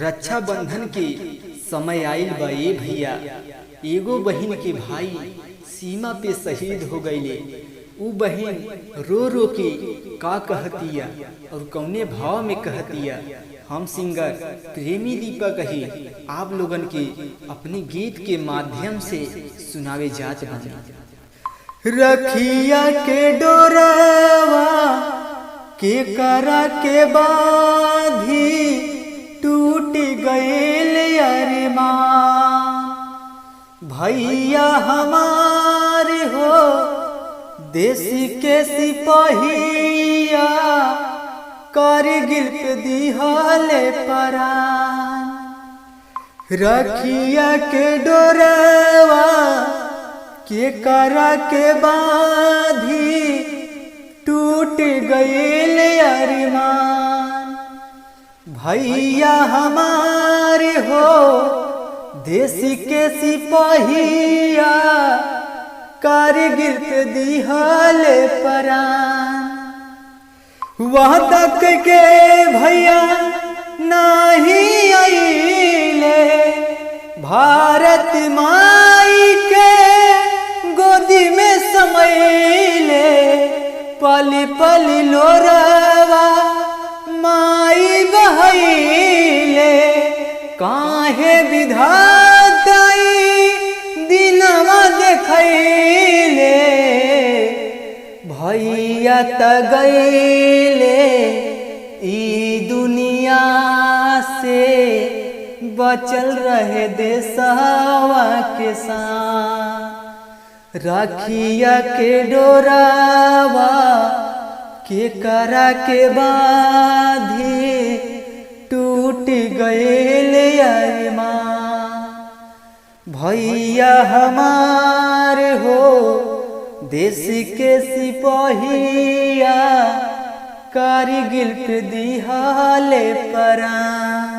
रक्षाबंधन के समय आइल बा ए भैया। एगो बहिन के भाई सीमा पे शहीद हो गईले। उ बहिन रो रो के का कहतिया और कौने भाव में कहतिया, हम सिंगर प्रेमी दीपक ही आप लोगन के अपने गीत के माध्यम से सुनावे जात बानी। रखिया के डोरवा के करा के बाधी टूट गईल अरमान, भैया हमारे हो देश के सिपाहिया कारगिल पे दिहाले परान। रखिया के डोरवा के करा के बाधी टूट गईल अरमान, भैया हमारे हो देश के सिपाहिया कारगिल पे दिहाले परान। वहाँ तक के भैया नहीं आइले, भारत माई के गोदी में समैले। पली पली लोरवा माई बहैले, काहे विधाताई दिनवा देखैले। भैया त गईले ई दुनिया से, बचल रहे देशवा के साथ। राखिया के डोरावा के करा के बाधी टूट गईल अरमान, भैया हमारे हो देश के सिपाहिया कारगिल पे दिहाले परान।